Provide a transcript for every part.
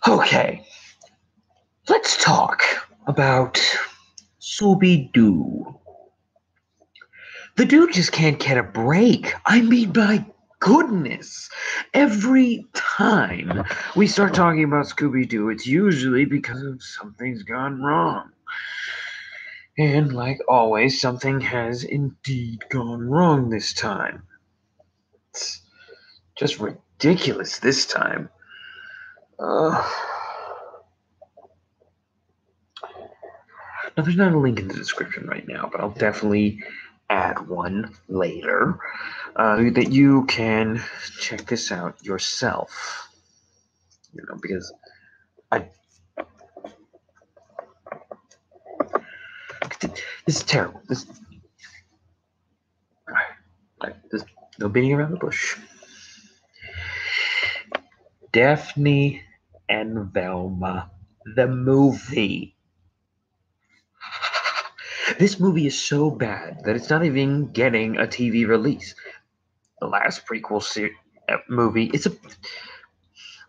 Okay, let's talk about Scooby-Doo. The dude just can't get a break. I mean, my goodness. Every time we start talking about Scooby-Doo, it's usually because of something's gone wrong. And like always, something has indeed gone wrong this time. It's just ridiculous this time. Now, there's not a link in the description right now, but I'll definitely add one later that you can check this out yourself. Because this is terrible. This no beating around the bush. Daphne and Velma, the movie. This movie is so bad that it's not even getting a TV release. The last prequel movie, it's a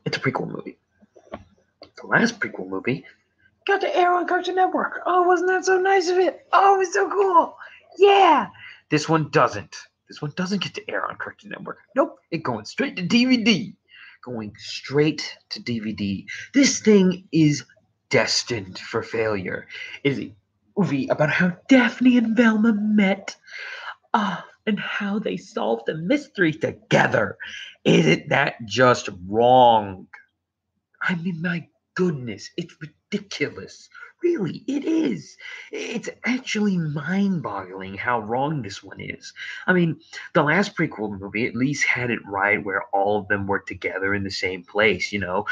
prequel movie. The last prequel movie got to air on Cartoon Network. Oh, wasn't that so nice of it? Oh, it was so cool. Yeah. This one doesn't. This one doesn't get to air on Cartoon Network. Nope. It's going straight to DVD. Going straight to DVD. This thing is destined for failure. It is a movie about how Daphne and Velma met. And how they solved the mystery together. Isn't that just wrong? I mean, my goodness, it's ridiculous. Really, it is. It's actually mind-boggling how wrong this one is. I mean, the last prequel movie at least had it right where all of them were together in the same place, They all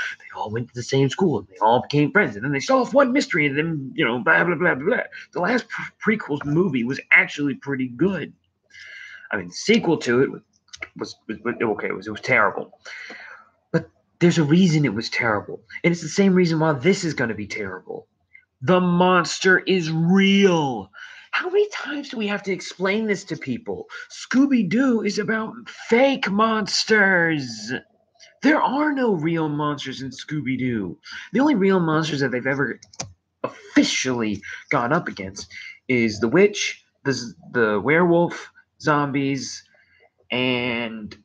went to the same school, and they all became friends, and then they solved one mystery, and then, blah, blah, blah, blah. The last prequel movie was actually pretty good. I mean, the sequel to it was okay, it was terrible. But there's a reason it was terrible. And it's the same reason why this is going to be terrible. The monster is real. How many times do we have to explain this to people? Scooby-Doo is about fake monsters. There are no real monsters in Scooby-Doo. The only real monsters that they've ever officially gone up against is the witch, the werewolf, zombies, and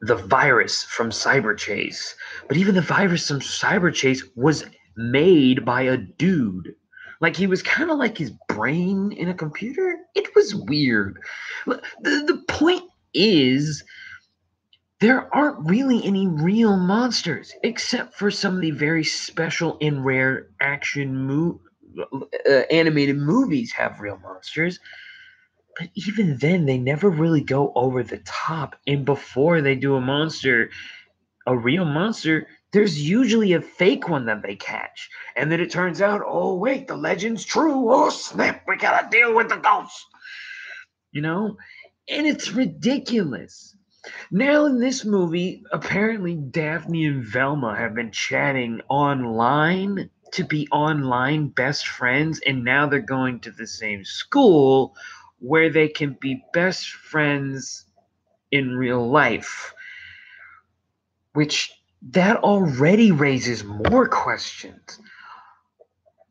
the virus from Cyberchase. But even the virus from Cyberchase was made by a dude. Like, he was kind of like his brain in a computer. It was weird. The point is, there aren't really any real monsters, except for some of the very special and rare animated movies have real monsters. But even then, they never really go over the top. And before they do a real monster, there's usually a fake one that they catch. And then it turns out, oh, wait, the legend's true. Oh, snap, we gotta deal with the ghost. And it's ridiculous. Now in this movie, apparently Daphne and Velma have been chatting online to be online best friends. And now they're going to the same school where they can be best friends in real life, which that already raises more questions.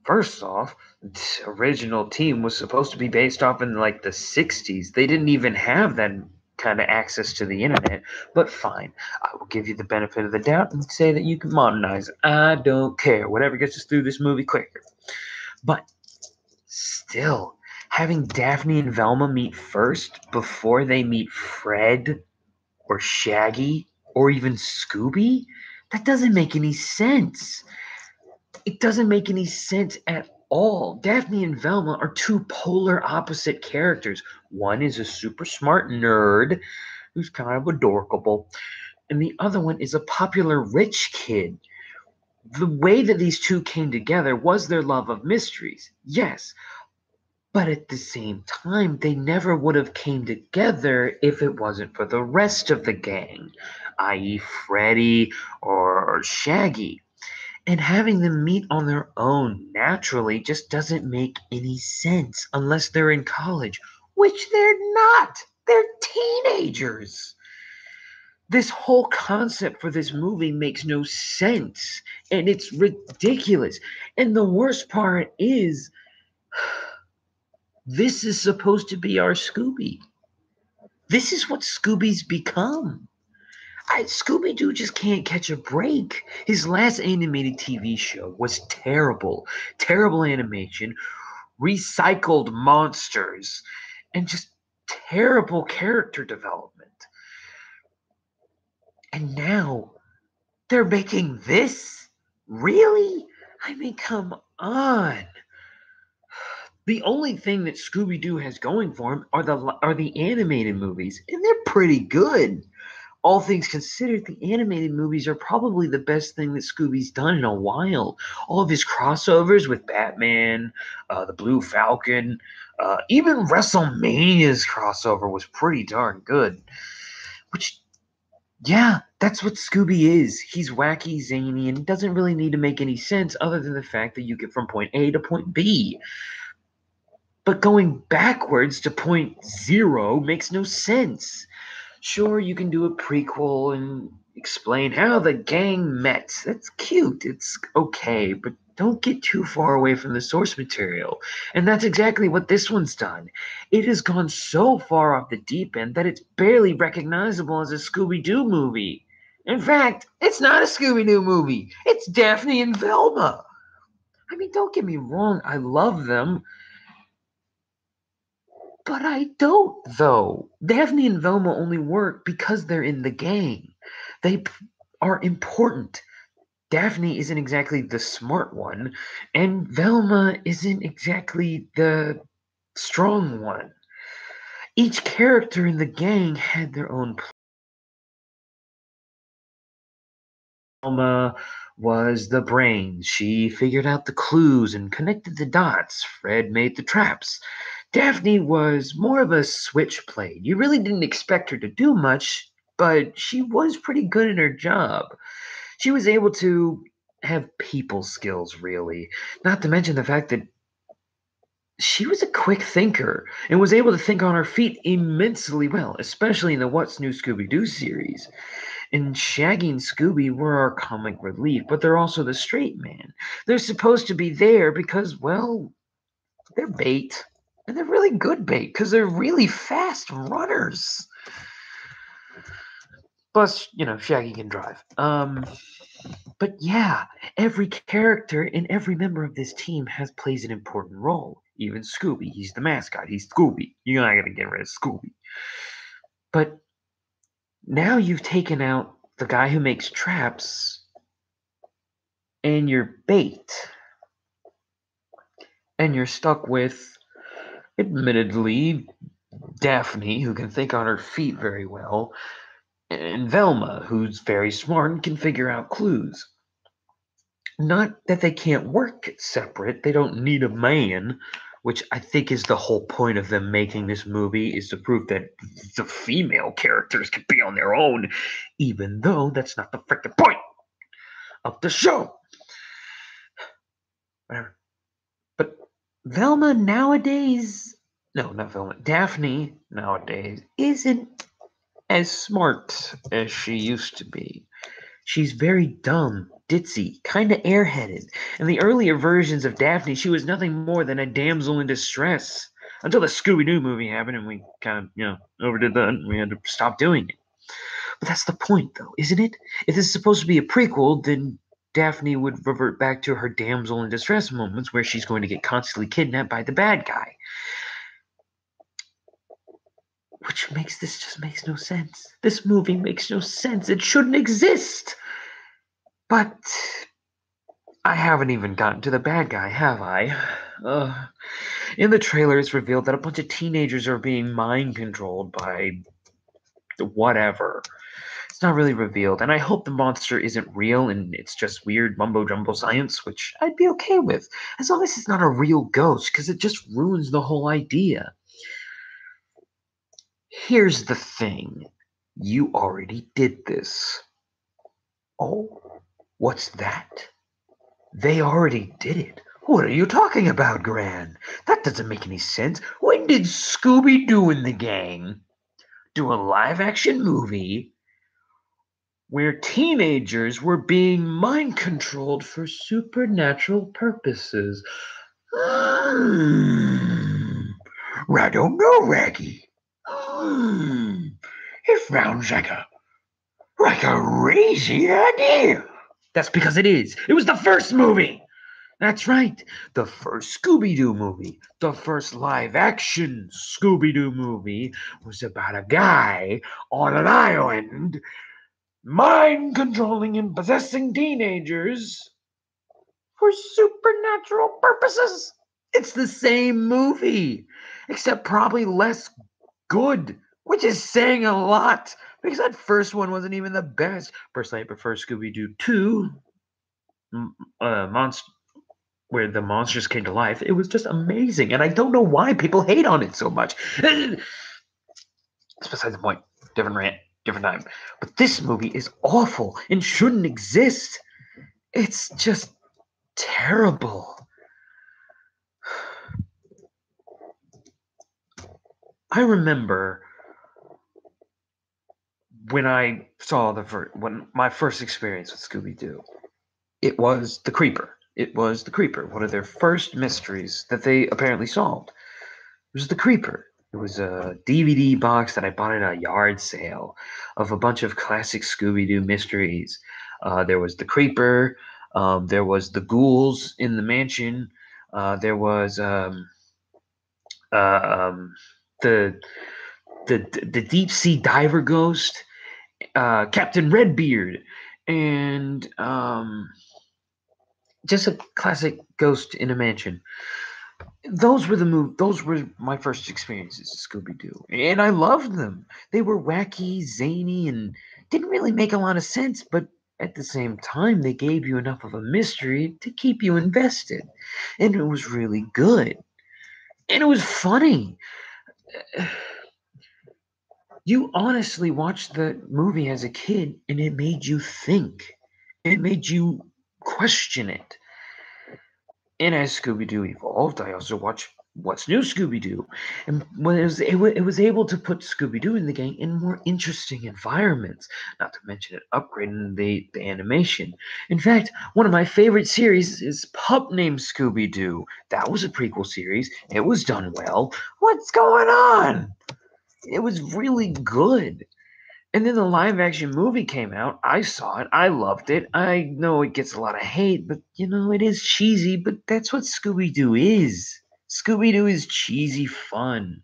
First off, the original team was supposed to be based off in like the 60s. They didn't even have that kind of access to the internet, but fine. I will give you the benefit of the doubt and say that you can modernize it. I don't care. Whatever gets us through this movie quicker. But still, having Daphne and Velma meet first before they meet Fred or Shaggy or even Scooby, that doesn't make any sense. It doesn't make any sense at all. Daphne and Velma are two polar opposite characters. One is a super smart nerd who's kind of adorable, and the other one is a popular rich kid. The way that these two came together was their love of mysteries, yes. But at the same time, they never would have came together if it wasn't for the rest of the gang, i.e. Freddy or Shaggy. And having them meet on their own naturally just doesn't make any sense unless they're in college, which they're not. They're teenagers. This whole concept for this movie makes no sense, and it's ridiculous. And the worst part is, this is supposed to be our Scooby. This is what Scooby's become. Scooby-Doo just can't catch a break. His last animated TV show was terrible. Terrible animation, recycled monsters, and just terrible character development. And now they're making this? Really? I mean, come on. The only thing that Scooby-Doo has going for him are the animated movies, and they're pretty good. All things considered, the animated movies are probably the best thing that Scooby's done in a while. All of his crossovers with Batman, the Blue Falcon, even WrestleMania's crossover was pretty darn good. Which, yeah, that's what Scooby is. He's wacky, zany, and doesn't really need to make any sense other than the fact that you get from point A to point B. But going backwards to point 0 makes no sense. Sure, you can do a prequel and explain how the gang met. That's cute. It's okay, but don't get too far away from the source material. And that's exactly what this one's done. It has gone so far off the deep end that it's barely recognizable as a Scooby-Doo movie. In fact, it's not a Scooby-Doo movie. It's Daphne and Velma. I mean, don't get me wrong, I love them. But I don't, though. Daphne and Velma only work because they're in the gang. They are important. Daphne isn't exactly the smart one, and Velma isn't exactly the strong one. Each character in the gang had their own plan. Velma was the brains. She figured out the clues and connected the dots. Fred made the traps. Daphne was more of a switchblade. You really didn't expect her to do much, but she was pretty good at her job. She was able to have people skills, really. Not to mention the fact that she was a quick thinker and was able to think on her feet immensely well, especially in the What's New Scooby-Doo series. And Shaggy and Scooby were our comic relief, but they're also the straight man. They're supposed to be there because, well, they're bait. And they're really good bait because they're really fast runners. Plus, Shaggy can drive. But yeah, every character and every member of this team plays an important role. Even Scooby, he's the mascot. He's Scooby. You're not gonna get rid of Scooby. But now you've taken out the guy who makes traps and your bait. And you're stuck with, admittedly, Daphne, who can think on her feet very well, and Velma, who's very smart and can figure out clues. Not that they can't work separate, they don't need a man, which I think is the whole point of them making this movie, is to prove that the female characters can be on their own, even though that's not the freaking point of the show. Whatever. But Velma nowadays, no, not Velma, Daphne nowadays isn't as smart as she used to be. She's very dumb, ditzy, kind of airheaded. In the earlier versions of Daphne, she was nothing more than a damsel in distress. Until the Scooby-Doo movie happened and we kind of, overdid that and we had to stop doing it. But that's the point, though, isn't it? If this is supposed to be a prequel, then Daphne would revert back to her damsel in distress moments where she's going to get constantly kidnapped by the bad guy. Which just makes no sense. This movie makes no sense. It shouldn't exist. But I haven't even gotten to the bad guy, have I? In the trailer, it's revealed that a bunch of teenagers are being mind controlled by whatever. It's not really revealed, and I hope the monster isn't real and it's just weird mumbo-jumbo science, which I'd be okay with, as long as it's not a real ghost, because it just ruins the whole idea. Here's the thing. You already did this. Oh, what's that? They already did it. What are you talking about, Gran? That doesn't make any sense. When did Scooby-Doo and the gang? do a live action movie where teenagers were being mind controlled for supernatural purposes. I don't know, Raggy. It sounds like a crazy idea. That's because it is. It was the first movie. That's right. The first Scooby-Doo movie, the first live-action Scooby-Doo movie, was about a guy on an island mind controlling and possessing teenagers for supernatural purposes. It's the same movie, except probably less good, which is saying a lot because that first one wasn't even the best. Personally, I prefer Scooby-Doo 2, Monster, where the monsters came to life. It was just amazing, and I don't know why people hate on it so much. It's besides the point. Different rant, different time. But this movie is awful and shouldn't exist. It's just terrible. I remember when I saw when my first experience with Scooby-Doo. It was the Creeper. It was the Creeper, one of their first mysteries that they apparently solved. It was the Creeper. It was a DVD box that I bought at a yard sale of a bunch of classic Scooby-Doo mysteries. There was the Creeper. There was the ghouls in the mansion. There was the the deep sea diver ghost, Captain Redbeard, and just a classic ghost in a mansion. Those were my first experiences with Scooby-Doo, and I loved them. They were wacky, zany, and didn't really make a lot of sense, but at the same time, they gave you enough of a mystery to keep you invested, and it was really good, and it was funny. You honestly watched the movie as a kid, and it made you think. It made you question it. And as Scooby-Doo evolved, I also watched What's New Scooby-Doo, and when it was able to put Scooby-Doo in the game in more interesting environments. Not to mention it upgraded the animation. In fact, one of my favorite series is Pup Named Scooby-Doo. That was a prequel series. It was done well. What's going on? It was really good. And then the live action movie came out. I saw it. I loved it. I know it gets a lot of hate, but it is cheesy, but that's what Scooby Doo is. Scooby Doo is cheesy fun.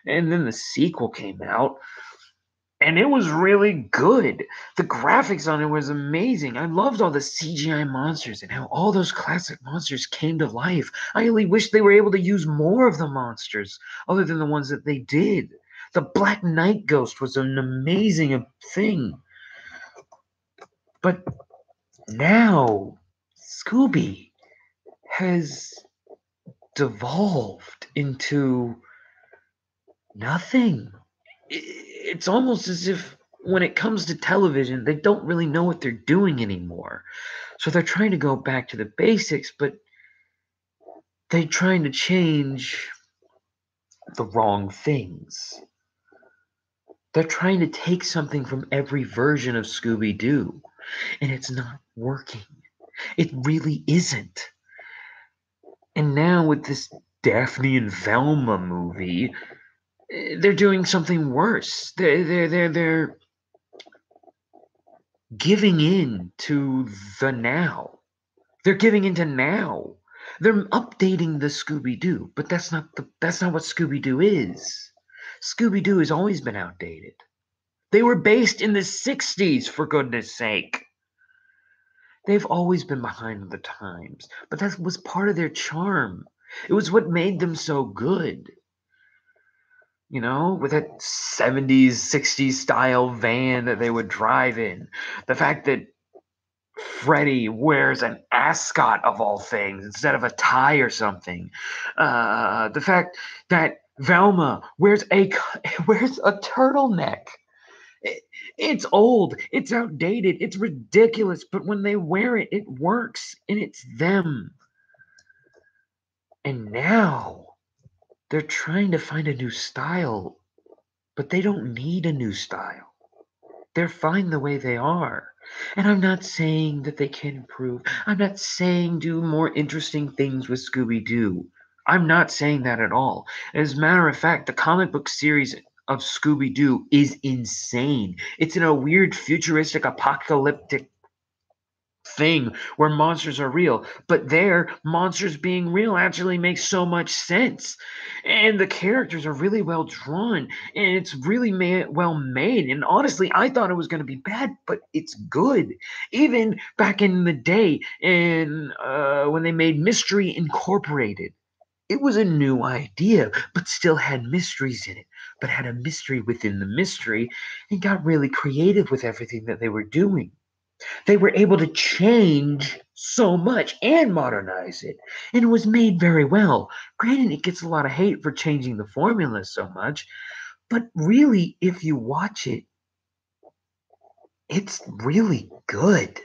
And then the sequel came out, and it was really good. The graphics on it was amazing. I loved all the CGI monsters and how all those classic monsters came to life. I really wish they were able to use more of the monsters other than the ones that they did. The Black Knight Ghost was an amazing thing. But now Scooby has devolved into nothing. It's almost as if when it comes to television, they don't really know what they're doing anymore. So they're trying to go back to the basics, but they're trying to change the wrong things. They're trying to take something from every version of Scooby-Doo, and it's not working. It really isn't. And now with this Daphne and Velma movie, they're doing something worse. They're giving in to the now. They're giving into now. They're updating the Scooby-Doo, but that's not what Scooby-Doo is. Scooby-Doo has always been outdated. They were based in the 60s, for goodness sake. They've always been behind the times, but that was part of their charm. It was what made them so good. With that 70s, 60s style van that they would drive in. The fact that Freddy wears an ascot of all things instead of a tie or something. The fact that Velma wears a turtleneck. It's old, it's outdated, it's ridiculous, but when they wear it, it works, and it's them. And now they're trying to find a new style, but they don't need a new style. They're fine the way they are. And I'm not saying that they can improve. I'm not saying do more interesting things with Scooby-Doo. I'm not saying that at all. As a matter of fact, the comic book series of Scooby-Doo is insane. It's in a weird futuristic apocalyptic thing where monsters are real, but there monsters being real actually makes so much sense, and the characters are really well drawn, and it's really well made, and honestly I thought it was going to be bad, but it's good. Even back in the day, in when they made Mystery Incorporated, it was a new idea but still had mysteries in it, but had a mystery within the mystery, and got really creative with everything that they were doing. They were able to change so much and modernize it, and it was made very well. Granted, it gets a lot of hate for changing the formula so much, but really, if you watch it, it's really good.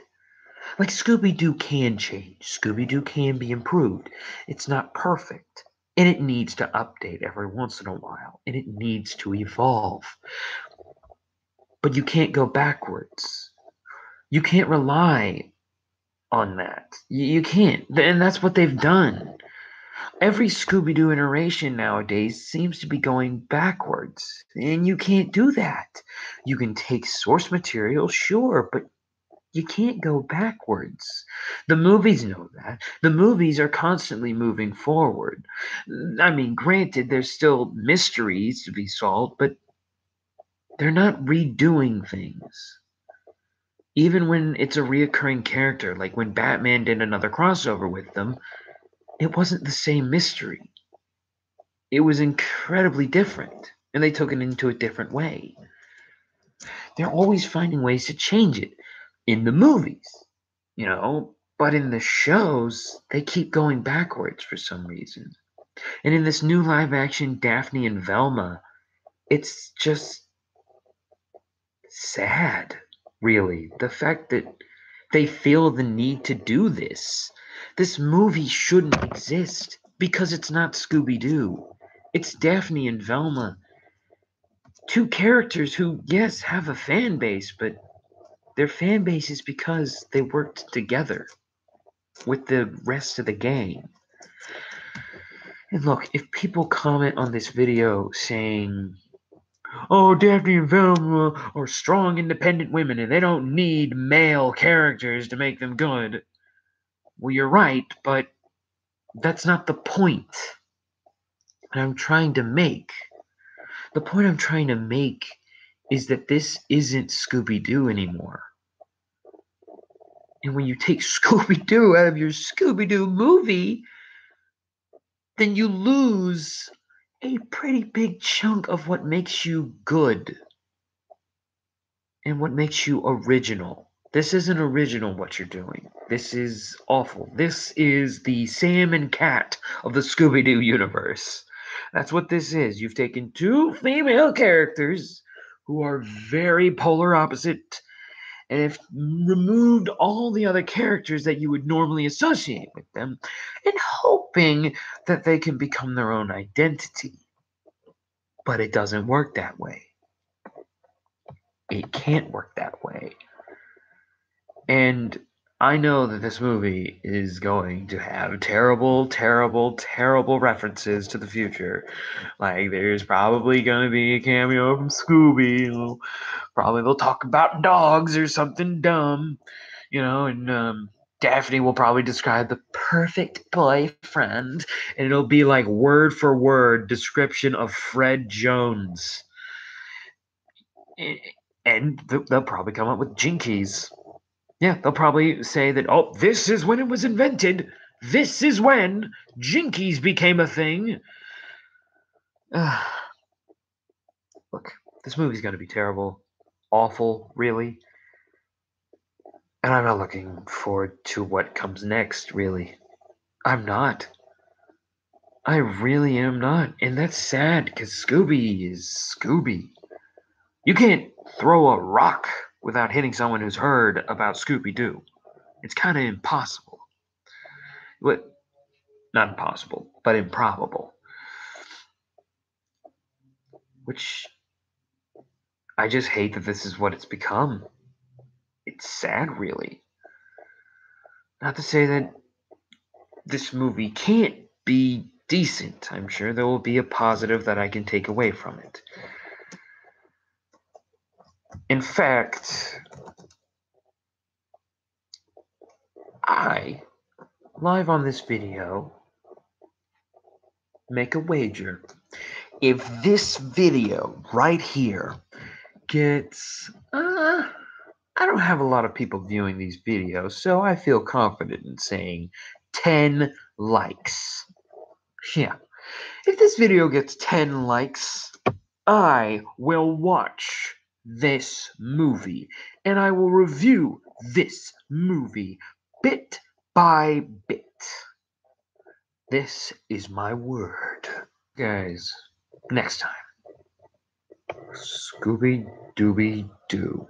Like Scooby Doo can change, Scooby Doo can be improved. It's not perfect, and it needs to update every once in a while, and it needs to evolve. But you can't go backwards. You can't rely on that. You can't. And that's what they've done. Every Scooby Doo iteration nowadays seems to be going backwards. And you can't do that. You can take source material, sure, but you can't go backwards. The movies know that. The movies are constantly moving forward. I mean, granted, there's still mysteries to be solved, but they're not redoing things. Even when it's a reoccurring character, like when Batman did another crossover with them, it wasn't the same mystery. It was incredibly different, and they took it into a different way. They're always finding ways to change it in the movies, but in the shows, they keep going backwards for some reason. And in this new live action Daphne and Velma, it's just sad, really. The fact that they feel the need to do this. This movie shouldn't exist because it's not Scooby-Doo. It's Daphne and Velma. Two characters who, yes, have a fan base, but their fan base is because they worked together with the rest of the gang. And look, if people comment on this video saying, oh, Daphne and Velma are strong, independent women and they don't need male characters to make them good, well, you're right, but that's not the point that I'm trying to make. The point I'm trying to make is that this isn't Scooby-Doo anymore. And when you take Scooby-Doo out of your Scooby-Doo movie, then you lose a pretty big chunk of what makes you good and what makes you original. This isn't original what you're doing. This is awful. This is the Sam and Cat of the Scooby-Doo universe. That's what this is. You've taken two female characters who are very polar opposite and have removed all the other characters that you would normally associate with them and hoping that they can become their own identity. But it doesn't work that way. It can't work that way. And I know that this movie is going to have terrible, terrible, terrible references to the future. Like, there's probably going to be a cameo from Scooby. Probably they'll talk about dogs or something dumb, and Daphne will probably describe the perfect boyfriend, and it'll be like word for word description of Fred Jones. And they'll probably come up with Jinkies. Yeah, they'll probably say that, oh, this is when it was invented. This is when Jinkies became a thing. Look, this movie's going to be terrible. Awful, really. And I'm not looking forward to what comes next, really. I'm not. I really am not. And that's sad, because Scooby is Scooby. You can't throw a rock without hitting someone who's heard about Scooby-Doo. It's kind of impossible. But not impossible, but improbable. Which I just hate that this is what it's become. It's sad, really. Not to say that this movie can't be decent. I'm sure there will be a positive that I can take away from it. In fact, I, live on this video, make a wager. If this video right here gets, I don't have a lot of people viewing these videos, so I feel confident in saying 10 likes. Yeah. If this video gets 10 likes, I will watch this movie and I will review this movie bit by bit. This is my word. Guys, next time. Scooby-Dooby-Doo.